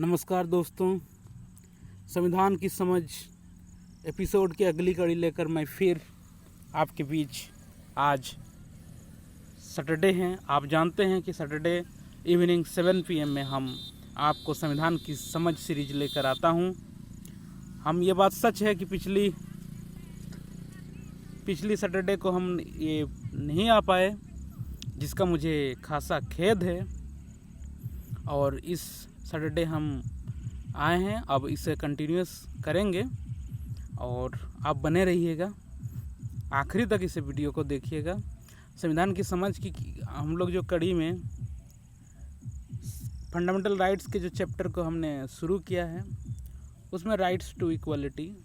नमस्कार दोस्तों, संविधान की समझ एपिसोड की अगली कड़ी लेकर मैं फिर आपके बीच आज सैटरडे हैं। आप जानते हैं कि सैटरडे इवनिंग 7 PM में हम आपको संविधान की समझ सीरीज लेकर आता हूं। हम ये बात सच है कि पिछली सैटरडे को हम ये नहीं आ पाए, जिसका मुझे खासा खेद है। और इस सैटरडे हम आए हैं, अब इसे कंटिन्यूस करेंगे और आप बने रहिएगा, आखिरी तक इसे वीडियो को देखिएगा। संविधान की समझ की हम लोग जो कड़ी में फंडामेंटल राइट्स के जो चैप्टर को हमने शुरू किया है, उसमें राइट्स टू इक्वलिटी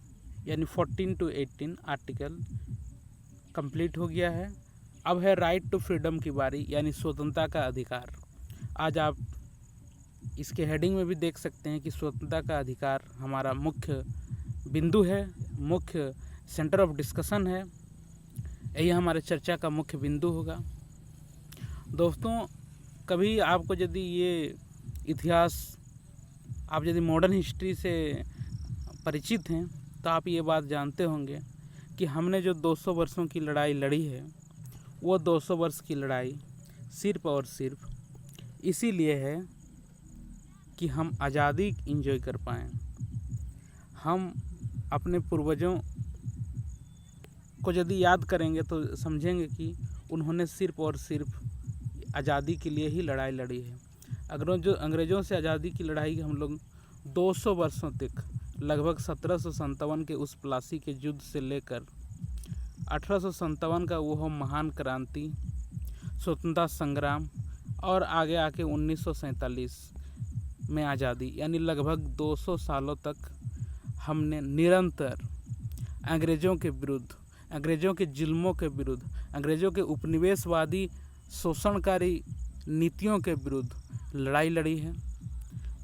यानी 14 to 18 आर्टिकल कंप्लीट हो गया है। अब है राइट टू फ्रीडम की बारी, यानी स्वतंत्रता का अधिकार। आज आप इसके हेडिंग में भी देख सकते हैं कि स्वतंत्रता का अधिकार हमारा मुख्य बिंदु है, मुख्य सेंटर ऑफ डिस्कशन है। यही हमारे चर्चा का मुख्य बिंदु होगा। दोस्तों, कभी आपको यदि ये इतिहास, आप यदि मॉडर्न हिस्ट्री से परिचित हैं, तो आप ये बात जानते होंगे कि हमने जो 200 वर्षों की लड़ाई लड़ी है, वो 200 वर्ष की लड़ाई सिर्फ और सिर्फ इसीलिए है कि हम आज़ादी इंजॉय कर पाएँ। हम अपने पूर्वजों को यदि याद करेंगे तो समझेंगे कि उन्होंने सिर्फ और सिर्फ आज़ादी के लिए ही लड़ाई लड़ी है। अंग्रेज़ों से आज़ादी की लड़ाई हम लोग 200 वर्षों तक, लगभग 1757 के उस प्लासी के युद्ध से लेकर 1857 का वो महान क्रांति, स्वतंत्रता संग्राम और आगे आके 1947 में आज़ादी, यानी लगभग 200 सालों तक हमने निरंतर अंग्रेज़ों के विरुद्ध, अंग्रेज़ों के जुल्मों के विरुद्ध, अंग्रेज़ों के उपनिवेशवादी शोषणकारी नीतियों के विरुद्ध लड़ाई लड़ी है,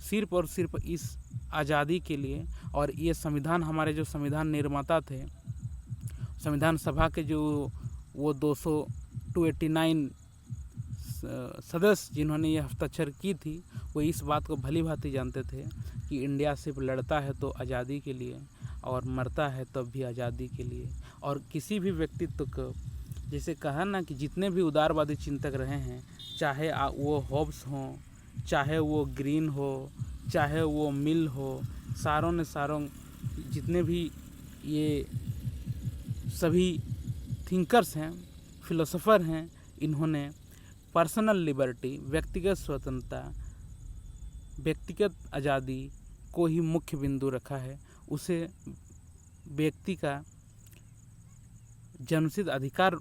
सिर्फ और सिर्फ इस आज़ादी के लिए। और ये संविधान, हमारे जो संविधान निर्माता थे, संविधान सभा के जो वो 289 सदस्य जिन्होंने ये हस्ताक्षर की थी, वो इस बात को भली भांति जानते थे कि इंडिया सिर्फ लड़ता है तो आज़ादी के लिए और मरता है तब भी आज़ादी के लिए। और किसी भी व्यक्तित्व को, जैसे कहा ना कि जितने भी उदारवादी चिंतक रहे हैं, चाहे वो हॉब्स हों, चाहे वो ग्रीन हो, चाहे वो मिल हो, सारों जितने भी ये सभी थिंकर्स हैं, फिलोसोफर हैं, इन्होंने पर्सनल लिबर्टी, व्यक्तिगत स्वतंत्रता, व्यक्तिगत आज़ादी को ही मुख्य बिंदु रखा है। उसे व्यक्ति का जन्मसिद्ध अधिकार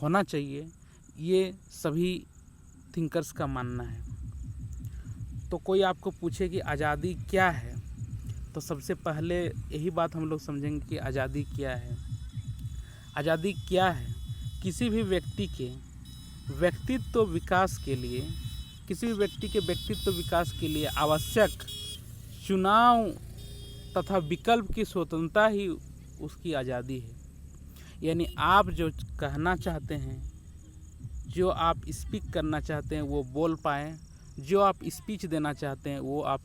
होना चाहिए, ये सभी थिंकर्स का मानना है। तो कोई आपको पूछे कि आज़ादी क्या है, तो सबसे पहले यही बात हम लोग समझेंगे कि आज़ादी क्या है। आज़ादी क्या है? किसी भी व्यक्ति के व्यक्तित्व विकास के लिए, किसी भी व्यक्ति के व्यक्तित्व विकास के लिए आवश्यक चुनाव तथा विकल्प की स्वतंत्रता ही उसकी आज़ादी है। यानी आप जो कहना चाहते हैं, जो आप स्पीक करना चाहते हैं, वो बोल पाएँ, जो आप स्पीच देना चाहते हैं वो आप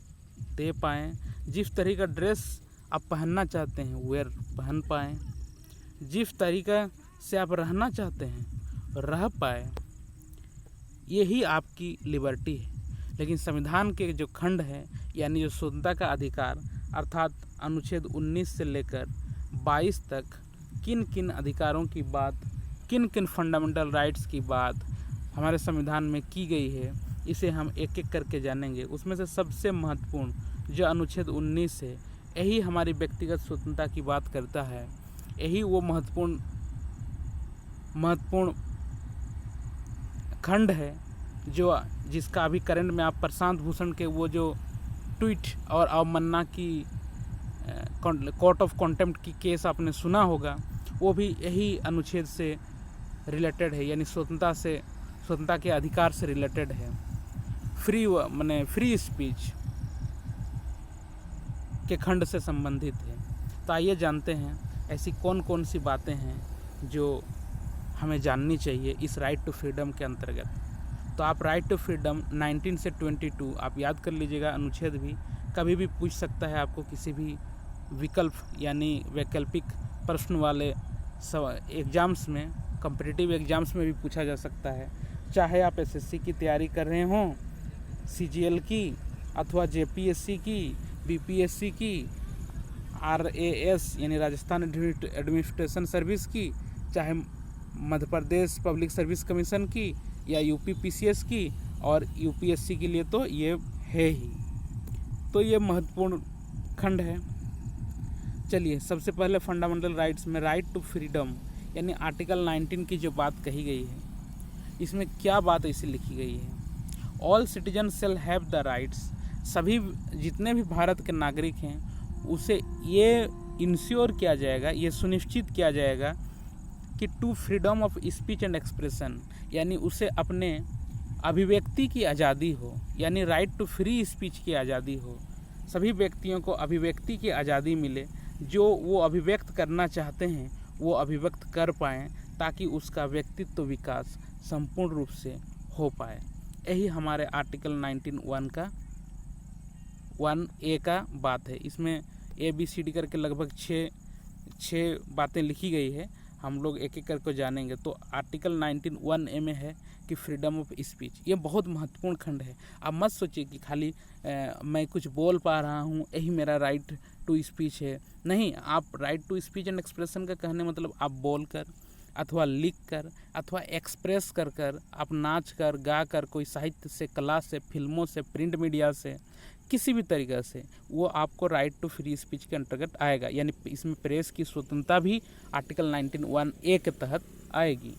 दे पाएँ, जिस तरह का ड्रेस आप पहनना चाहते हैं वेयर पहन पाएँ, जिस तरीक़ा से आप रहना चाहते हैं रह पाए, यही आपकी लिबर्टी है। लेकिन संविधान के जो खंड है, यानी जो स्वतंत्रता का अधिकार, अर्थात अनुच्छेद 19 से लेकर 22 तक किन किन अधिकारों की बात, किन किन फंडामेंटल राइट्स की बात हमारे संविधान में की गई है, इसे हम एक एक करके जानेंगे। उसमें से सबसे महत्वपूर्ण जो अनुच्छेद 19 है, यही हमारी व्यक्तिगत स्वतंत्रता की बात करता है। यही वो महत्वपूर्ण खंड है जिसका अभी करंट में आप प्रशांत भूषण के वो जो ट्वीट और अवमानना की कोर्ट ऑफ कॉन्टेम्प्ट की केस आपने सुना होगा, वो भी यही अनुच्छेद से रिलेटेड है, यानी स्वतंत्रता के अधिकार से रिलेटेड है। फ्री स्पीच के खंड से संबंधित है। तो आइए जानते हैं ऐसी कौन कौन सी बातें हैं जो हमें जाननी चाहिए इस राइट टू फ्रीडम के अंतर्गत। तो आप राइट टू फ्रीडम 19 से 22 आप याद कर लीजिएगा अनुच्छेद भी, कभी भी पूछ सकता है आपको, किसी भी विकल्प यानी वैकल्पिक प्रश्न वाले एग्ज़ाम्स में, कॉम्पिटिटिव एग्ज़ाम्स में भी पूछा जा सकता है। चाहे आप एसएससी की तैयारी कर रहे हों, सीजीएल की, अथवा जेपीएससी की, बीपीएससी की, आरएएस यानी राजस्थान एडमिनिस्ट्रेशन सर्विस की, चाहे Madhya Pradesh public service commission की, या यूपी पीसीएस की, और यूपीएससी के लिए तो ये है ही। तो ये महत्वपूर्ण खंड है। चलिए, सबसे पहले फंडामेंटल राइट्स में राइट टू फ्रीडम यानी आर्टिकल 19 की जो बात कही गई है, इसमें क्या बात ऐसी लिखी गई है? All citizen shall have the rights, सभी जितने भी भारत के नागरिक हैं उसे ये इंश्योर किया जाएगा, ये सुनिश्चित किया जाएगा कि to freedom of speech and expression, यानी उसे अपने अभिव्यक्ति की आज़ादी हो, यानी राइट टू फ्री स्पीच की आज़ादी हो। सभी व्यक्तियों को अभिव्यक्ति की आज़ादी मिले, जो वो अभिव्यक्त करना चाहते हैं वो अभिव्यक्त कर पाएँ, ताकि उसका व्यक्तित्व विकास संपूर्ण रूप से हो पाए। यही हमारे आर्टिकल 19(1) का 1A का बात है। इसमें ABCD करके लगभग छः बातें लिखी गई है, हम लोग एक एक करके जानेंगे। तो आर्टिकल 19(1A) में है कि फ्रीडम ऑफ स्पीच, ये बहुत महत्वपूर्ण खंड है। आप मत सोचिए कि खाली मैं कुछ बोल पा रहा हूँ यही मेरा राइट टू स्पीच है। नहीं, आप right to speech and expression का कहने मतलब आप बोल कर, अथवा लिख कर, अथवा एक्सप्रेस कर कर, आप नाच कर, गा कर, कोई साहित्य से, कला से, फिल्मों से, प्रिंट मीडिया से, किसी भी तरीक़े से वो आपको राइट टू फ्री स्पीच के अंतर्गत आएगा। यानी इसमें प्रेस की स्वतंत्रता भी आर्टिकल 19(1A) के तहत आएगी।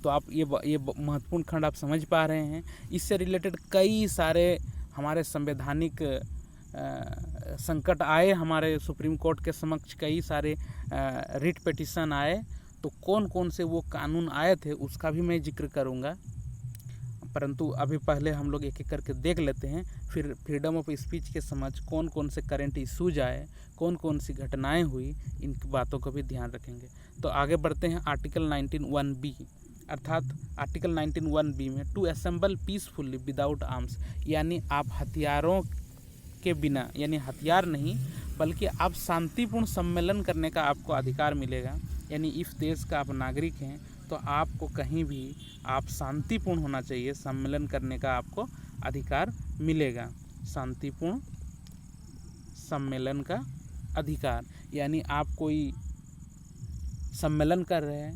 तो आप ये महत्वपूर्ण खंड आप समझ पा रहे हैं। इससे रिलेटेड कई सारे हमारे संवैधानिक संकट आए, हमारे सुप्रीम कोर्ट के समक्ष कई सारे रिट पिटीशन आए। तो कौन कौन से वो कानून आए थे उसका भी मैं जिक्र करूँगा, परंतु अभी पहले हम लोग एक एक करके देख लेते हैं। फिर फ्रीडम ऑफ स्पीच के समझ कौन कौन से करंट इशूज आए, कौन कौन सी घटनाएं हुई, इन बातों को भी ध्यान रखेंगे। तो आगे बढ़ते हैं आर्टिकल 19(1B), अर्थात आर्टिकल 19(1B) में to assemble peacefully without arms, यानी आप हथियारों के बिना, यानी हथियार नहीं बल्कि आप शांतिपूर्ण सम्मेलन करने का आपको अधिकार मिलेगा। यानी इस देश का आप नागरिक हैं तो आपको कहीं भी आप शांतिपूर्ण होना चाहिए, सम्मेलन करने का आपको अधिकार मिलेगा। शांतिपूर्ण सम्मेलन का अधिकार, यानी आप कोई सम्मेलन कर रहे हैं,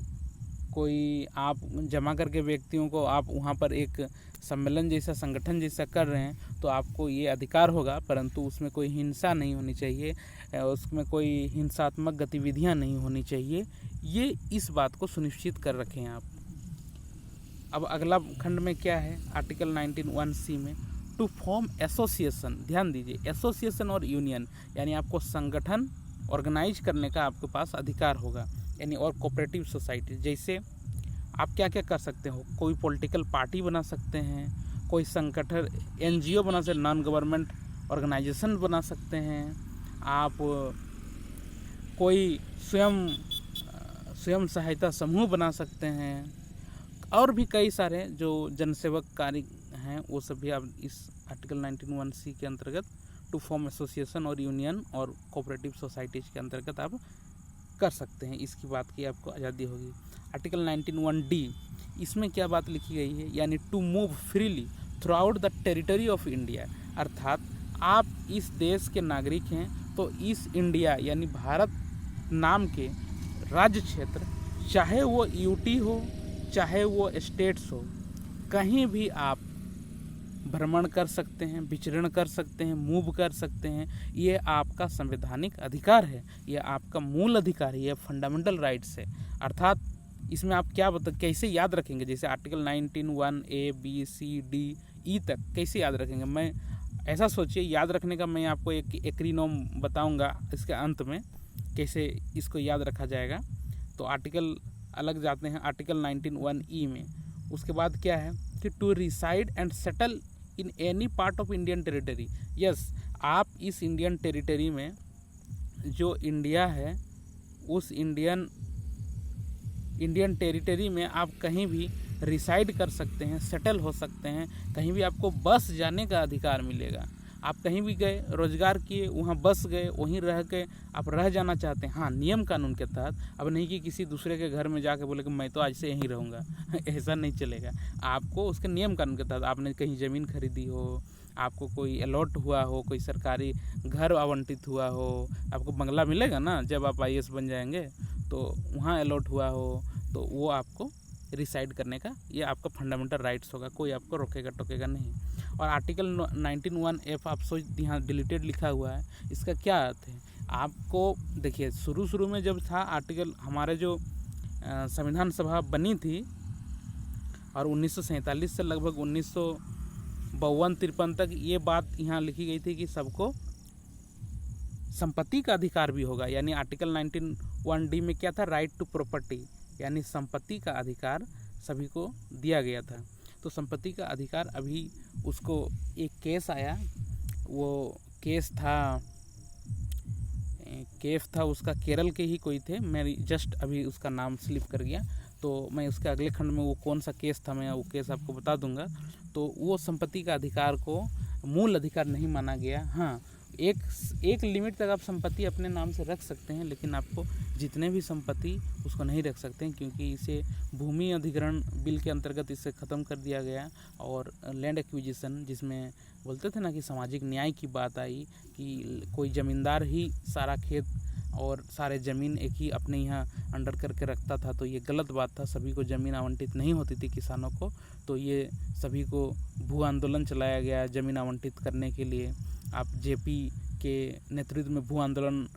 कोई आप जमा करके व्यक्तियों को आप वहाँ पर एक सम्मेलन जैसा, संगठन जैसा कर रहे हैं, तो आपको ये अधिकार होगा, परंतु उसमें कोई हिंसा नहीं होनी चाहिए, उसमें कोई हिंसात्मक गतिविधियां नहीं होनी चाहिए। ये इस बात को सुनिश्चित कर रखें आप। अब अगला खंड में क्या है, आर्टिकल 19(1C) में टू फॉर्म एसोसिएशन, ध्यान दीजिए, एसोसिएशन और यूनियन, यानी आपको संगठन ऑर्गेनाइज करने का आपके पास अधिकार होगा। यानी और कोऑपरेटिव सोसाइटी, जैसे आप क्या क्या कर सकते हो, कोई पॉलिटिकल पार्टी बना सकते हैं, कोई संगठन NGO बना सकते, नॉन गवर्नमेंट ऑर्गेनाइजेशन बना सकते हैं, आप कोई स्वयं सहायता समूह बना सकते हैं, और भी कई सारे जो जनसेवक कार्य हैं वो सभी आप इस आर्टिकल 19(1C) के अंतर्गत टू फॉर्म एसोसिएशन और यूनियन और कोऑपरेटिव सोसाइटीज़ के अंतर्गत आप कर सकते हैं। इसकी बात की आपको आज़ादी होगी। आर्टिकल 19(1D), इसमें क्या बात लिखी गई है, यानी to move freely throughout the territory of India, अर्थात आप इस देश के नागरिक हैं तो इस इंडिया यानी भारत नाम के राज्य क्षेत्र, चाहे वो यूटी हो चाहे वो स्टेट्स हो, कहीं भी आप भ्रमण कर सकते हैं, विचरण कर सकते हैं, मूव कर सकते हैं। ये आपका संवैधानिक अधिकार है, ये आपका मूल अधिकार है, ये फंडामेंटल राइट्स है। अर्थात इसमें आप क्या कैसे याद रखेंगे, जैसे article 19(1)A, B, C, D, E तक कैसे याद रखेंगे। मैं ऐसा सोचिए, याद रखने का मैं आपको एक एक्रीनोम बताऊंगा इसके अंत में, कैसे इसको याद रखा जाएगा। तो आर्टिकल अलग जाते हैं आर्टिकल 19(1)E) में। उसके बाद क्या है कि to reside and settle in any part of Indian territory. Yes, आप इस इंडियन टेरिटरी में, जो इंडिया है उस इंडियन टेरिटरी में आप कहीं भी रिसाइड कर सकते हैं, सेटल हो सकते हैं, कहीं भी आपको बस जाने का अधिकार मिलेगा। आप कहीं भी गए, रोजगार किए, वहाँ बस गए, वहीं रह के आप रह जाना चाहते हैं, हाँ नियम कानून के तहत। अब नहीं कि किसी दूसरे के घर में जाके बोले कि मैं तो आज से यहीं रहूँगा ऐसा नहीं चलेगा। आपको उसके नियम कानून के तहत, आपने कहीं ज़मीन खरीदी हो, आपको कोई अलॉट हुआ हो, कोई सरकारी घर आवंटित हुआ हो, आपको बंगला मिलेगा ना जब आप IAS बन जाएंगे, तो वहाँ अलॉट हुआ हो, तो वो आपको रिसाइड करने का ये आपका फंडामेंटल राइट्स होगा, कोई आपको रोकेगा टोकेगा नहीं। और आर्टिकल 19(1)(f) आप सोच, यहाँ डिलीटेड लिखा हुआ है, इसका क्या अर्थ है? आपको देखिए, शुरू में जब था आर्टिकल, हमारे जो संविधान सभा बनी थी और 1947 से लगभग 1952-53 तक ये बात यहाँ लिखी गई थी कि सबको संपत्ति का अधिकार भी होगा। यानी आर्टिकल 19(1)(d) में क्या था? राइट टू प्रॉपर्टी, यानी संपत्ति का अधिकार सभी को दिया गया था। तो संपत्ति का अधिकार, अभी उसको एक केस आया, वो केस था उसका, केरल के ही कोई थे, मेरी जस्ट अभी उसका नाम स्लिप कर गया, तो मैं उसके अगले खंड में वो कौन सा केस था मैं वो केस आपको बता दूंगा। तो वो संपत्ति का अधिकार को मूल अधिकार नहीं माना गया। हाँ, एक लिमिट तक आप संपत्ति अपने नाम से रख सकते हैं, लेकिन आपको जितने भी संपत्ति उसको नहीं रख सकते हैं, क्योंकि इसे भूमि अधिग्रहण बिल के अंतर्गत इसे ख़त्म कर दिया गया। और लैंड एक्विजिशन, जिसमें बोलते थे ना कि सामाजिक न्याय की बात आई कि कोई ज़मींदार ही सारा खेत और सारे ज़मीन एक ही अपने यहाँ अंडर करके रखता था, तो ये गलत बात था। सभी को ज़मीन आवंटित नहीं होती थी किसानों को, तो ये सभी को भू आंदोलन चलाया गया ज़मीन आवंटित करने के लिए। आप JP के नेतृत्व में भू आंदोलन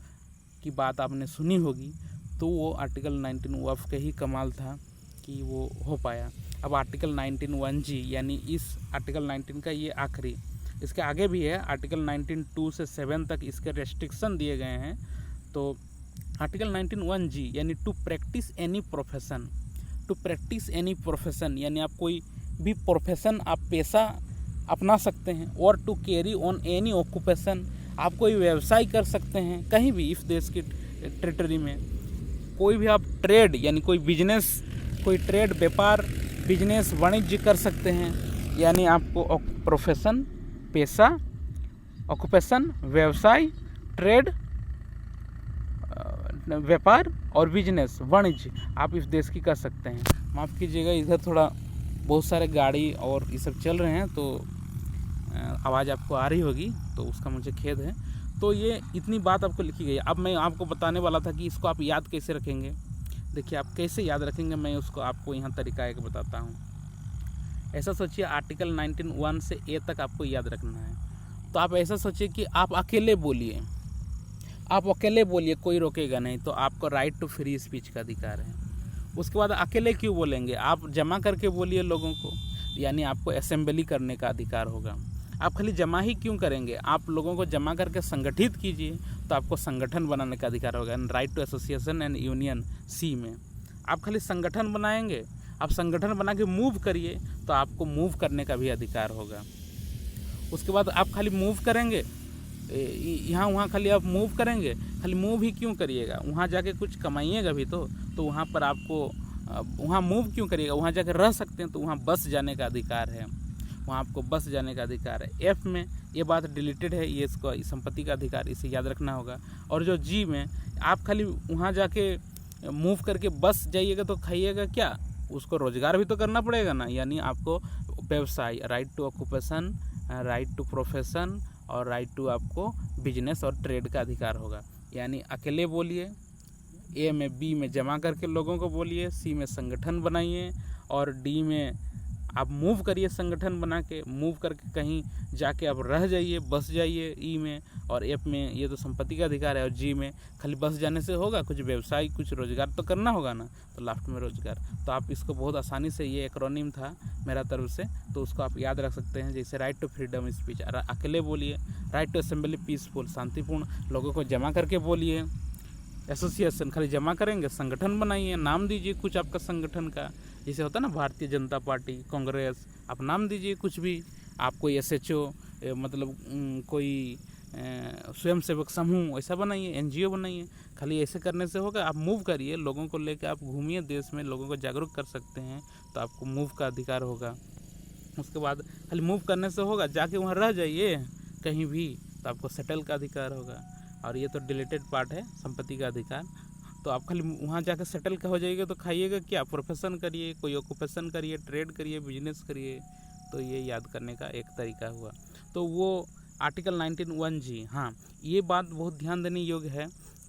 की बात आपने सुनी होगी, तो वो आर्टिकल 19(1) का ही कमाल था कि वो हो पाया। अब आर्टिकल 19(1)(g), यानी इस आर्टिकल 19 का ये आखिरी, इसके आगे भी है, आर्टिकल 19(2) से 7 तक इसके रेस्ट्रिक्शन दिए गए हैं। तो आर्टिकल 19(1)(g) यानी टू प्रैक्टिस एनी प्रोफेशन, यानी आप कोई भी प्रोफेशन, आप पेशा अपना सकते हैं। और to carry on any occupation, आप कोई व्यवसाय कर सकते हैं कहीं भी इस देश की टेरिटरी में। कोई भी आप ट्रेड, यानी कोई बिजनेस, कोई ट्रेड, व्यापार, बिजनेस, वाणिज्य कर सकते हैं। यानी आपको प्रोफेशन, पेशा, ऑक्यूपेशन, व्यवसाय, ट्रेड, व्यापार और बिजनेस, वाणिज्य आप इस देश की कर सकते हैं। माफ़ कीजिएगा, इधर थोड़ा बहुत सारे गाड़ी और ये सब चल रहे हैं, तो आवाज़ आपको आ रही होगी, तो उसका मुझे खेद है। तो ये इतनी बात आपको लिखी गई है। अब मैं आपको बताने वाला था कि इसको आप याद कैसे रखेंगे। देखिए, आप कैसे याद रखेंगे, मैं उसको आपको यहाँ तरीका एक बताता हूँ। ऐसा सोचिए, आर्टिकल 19(1) से A तक आपको याद रखना है। तो आप ऐसा सोचिए कि आप अकेले बोलिए, कोई रोकेगा नहीं, तो आपको राइट टू फ्री स्पीच का अधिकार है। उसके बाद अकेले क्यों बोलेंगे? आप जमा करके बोलिए लोगों को, यानी आपको असेंबली करने का अधिकार होगा। आप खाली जमा ही क्यों करेंगे? आप लोगों को जमा करके संगठित कीजिए, तो आपको संगठन बनाने का अधिकार होगा। Right to association and union C में आप खाली संगठन बनाएंगे, आप संगठन बना के मूव करिए, तो आपको मूव करने का भी अधिकार होगा। उसके बाद आप खाली मूव करेंगे, यहाँ वहाँ खाली आप मूव करेंगे, खाली मूव ही क्यों करिएगा? वहाँ जाके कुछ कमाइएगा भी तो वहाँ पर आपको, वहाँ मूव क्यों करिएगा? वहाँ जाकर रह सकते हैं, तो वहाँ बस जाने का अधिकार है, वहाँ आपको बस जाने का अधिकार है। F में ये बात डिलीटेड है, ये इसको संपत्ति का अधिकार, इसे याद रखना होगा। और जो G में, आप खाली वहाँ जाके मूव करके बस जाइएगा तो खाइएगा क्या? उसको रोजगार भी तो करना पड़ेगा ना। यानी आपको व्यवसाय, right to occupation, right to profession और राइट टू आपको बिजनेस और ट्रेड का अधिकार होगा। यानी अकेले बोलिए, A में, B में जमा करके लोगों को बोलिए, C में संगठन बनाइए और D में आप मूव करिए, संगठन बना के मूव करके कहीं जाके आप रह जाइए, बस जाइए E में। और F में ये तो संपत्ति का अधिकार है, और G में खाली बस जाने से होगा? कुछ व्यवसाय, कुछ रोजगार तो करना होगा ना, तो लास्ट में रोजगार। तो आप इसको बहुत आसानी से, ये एक्रोनिम था मेरा तरफ से, तो उसको आप याद रख सकते हैं। जैसे राइट टू फ्रीडम स्पीच, अकेले बोलिए, राइट टू असेंबली पीसफुल, शांतिपूर्ण लोगों को जमा करके बोलिए, एसोसिएशन खाली जमा करेंगे, संगठन बनाइए, नाम दीजिए कुछ आपका संगठन का, जैसे होता है ना भारतीय जनता पार्टी, कांग्रेस, आप नाम दीजिए कुछ भी। आप कोई SHO, मतलब कोई स्वयंसेवक समूह ऐसा बनाइए, NGO बनाइए। खाली ऐसे करने से होगा? आप मूव करिए, लोगों को लेकर आप घूमिए देश में, लोगों को जागरूक कर सकते हैं, तो आपको मूव का अधिकार होगा। उसके बाद खाली मूव करने से होगा? जाके वहाँ रह जाइए, कहीं भी तो आपको सेटल का अधिकार होगा। और ये तो डिलीटेड पार्ट है संपत्ति का अधिकार। तो आप खाली वहाँ जाकर सेटल का हो जाइएगा तो खाइएगा क्या, प्रोफेशन करिए, कोई ऑक्यूपेशन करिए, ट्रेड करिए, बिजनेस करिए। तो ये याद करने का एक तरीका हुआ। तो वो आर्टिकल 19(1)(g, हाँ ये बात बहुत ध्यान देने योग्य है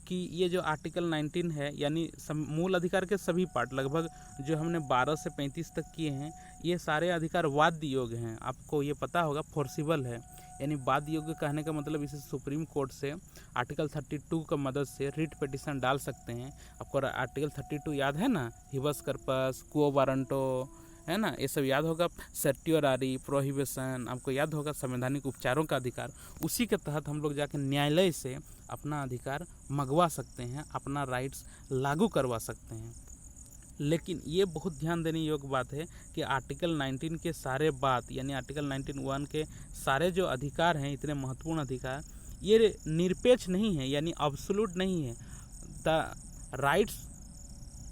कि ये जो आर्टिकल 19 है यानी मूल अधिकार के सभी पार्ट लगभग जो हमने 12 से 35 तक किए हैं, ये सारे अधिकार वाद्य योग्य हैं। आपको ये पता होगा, फोर्सिबल है। यानी वाद्य योग्य कहने का मतलब इसे सुप्रीम कोर्ट से आर्टिकल 32 का मदद से रिट पिटिशन डाल सकते हैं। आपको आर्टिकल 32 याद है ना, हिबस कर्पस, क्वो वारंटो, है ना, ये सब याद होगा। सर्टियोरारी, प्रोहिबिशन, आपको याद होगा संवैधानिक उपचारों का अधिकार। उसी के तहत हम लोग जाकर न्यायालय से अपना अधिकार मंगवा सकते हैं, अपना राइट्स लागू करवा सकते हैं। लेकिन ये बहुत ध्यान देने योग्य बात है कि आर्टिकल 19 के सारे बात यानी आर्टिकल 19(1) के सारे जो अधिकार हैं, इतने महत्वपूर्ण अधिकार, ये निरपेक्ष नहीं है यानी अब्सोल्यूट नहीं है। The rights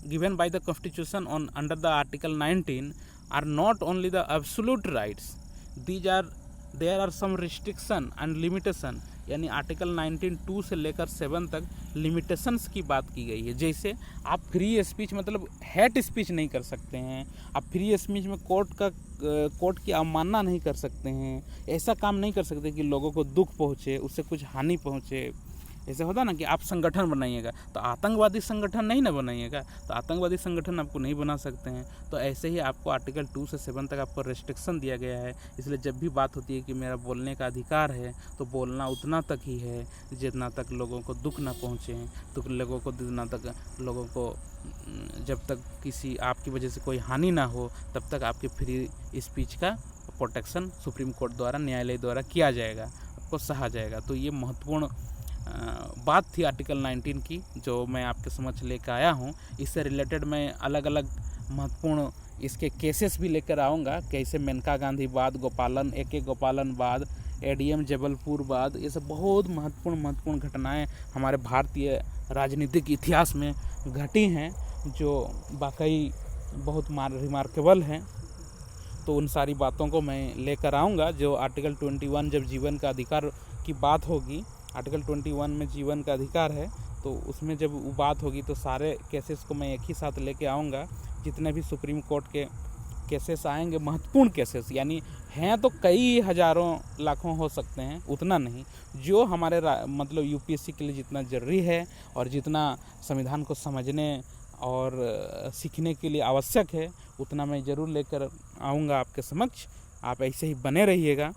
given by the constitution on under the article 19 are not only the absolute rights, there are some restriction and limitation। यानी आर्टिकल 19(2) से लेकर 7 तक लिमिटेशंस की बात की गई है। जैसे आप फ्री स्पीच मतलब हेट स्पीच नहीं कर सकते हैं, आप फ्री स्पीच में कोर्ट की अवमानना नहीं कर सकते हैं, ऐसा काम नहीं कर सकते कि लोगों को दुख पहुँचे, उससे कुछ हानि पहुँचे। ऐसे होता ना कि आप संगठन बनाइएगा तो आतंकवादी संगठन नहीं ना बनाइएगा, तो आतंकवादी संगठन आपको नहीं बना सकते हैं। तो ऐसे ही आपको आर्टिकल 2 से 7 तक आपको रेस्ट्रिक्शन दिया गया है। इसलिए जब भी बात होती है कि मेरा बोलने का अधिकार है, तो बोलना उतना तक ही है जितना तक लोगों को दुख ना पहुँचे, तो लोगों को जितना तक लोगों को जब तक किसी आपकी वजह से कोई हानि ना हो, तब तक आपके फ्री स्पीच का प्रोटेक्शन सुप्रीम कोर्ट द्वारा, न्यायालय द्वारा किया जाएगा, आपको सहा जाएगा। तो ये महत्वपूर्ण बात थी आर्टिकल 19 की जो मैं आपके समक्ष लेकर आया हूँ। इससे रिलेटेड मैं अलग अलग महत्वपूर्ण इसके केसेस भी लेकर आऊँगा, कैसे मेनका गांधी वाद, गोपालन AK गोपालन वाद, ADM जबलपुर वाद, ये सब बहुत महत्वपूर्ण घटनाएं हमारे भारतीय राजनीतिक इतिहास में घटी हैं जो वाकई बहुत रिमार्केबल हैं। तो उन सारी बातों को मैं लेकर आऊँगा। जो आर्टिकल 21 जब जीवन का अधिकार की बात होगी, आर्टिकल 21 में जीवन का अधिकार है, तो उसमें जब वो बात होगी तो सारे केसेस को मैं एक ही साथ लेके आऊँगा। जितने भी सुप्रीम कोर्ट के केसेस आएंगे, महत्वपूर्ण केसेस यानी हैं तो कई हज़ारों लाखों हो सकते हैं, उतना नहीं, जो हमारे मतलब UPSC के लिए जितना ज़रूरी है और जितना संविधान को समझने और सीखने के लिए आवश्यक है, उतना मैं ज़रूर लेकर आऊँगा आपके समक्ष। आप ऐसे ही बने रहिएगा।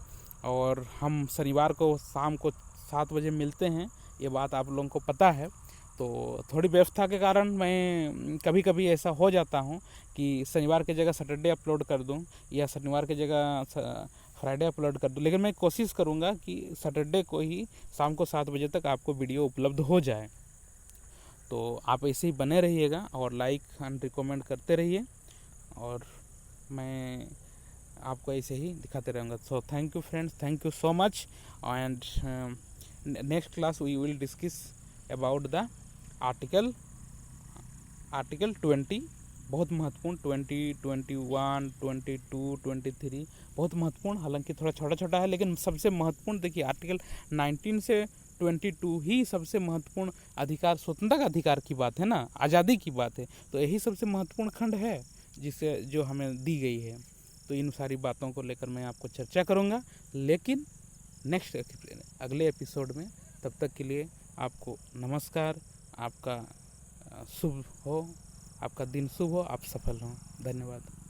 और हम शनिवार को शाम को 7 बजे मिलते हैं, ये बात आप लोगों को पता है। तो थोड़ी व्यवस्था के कारण मैं कभी कभी ऐसा हो जाता हूँ कि शनिवार की जगह सैटरडे अपलोड कर दूँ या शनिवार की जगह फ्राइडे अपलोड कर दूँ, लेकिन मैं कोशिश करूँगा कि सैटरडे को ही शाम को 7 बजे तक आपको वीडियो उपलब्ध हो जाए। तो आप ऐसे ही बने रहिएगा और लाइक एंड रिकमेंड करते रहिए, और मैं आपको ऐसे ही दिखाते रहूँगा। So thank you friends, thank you so much. And next class we will discuss about the article 20, बहुत महत्वपूर्ण, 20, 21, 22, 23 बहुत महत्वपूर्ण, हालांकि थोड़ा छोटा है, लेकिन सबसे महत्वपूर्ण देखिए आर्टिकल 19 से 22 ही सबसे महत्वपूर्ण अधिकार, स्वतंत्रता का अधिकार की बात है ना, आज़ादी की बात है। तो यही सबसे महत्वपूर्ण खंड है जिसे जो हमें दी गई है। तो इन सारी बातों को लेकर मैं आपको चर्चा करूँगा, लेकिन नेक्स्ट अगले एपिसोड में। तब तक के लिए आपको नमस्कार, आपका शुभ हो, आपका दिन शुभ हो, आप सफल हों। धन्यवाद।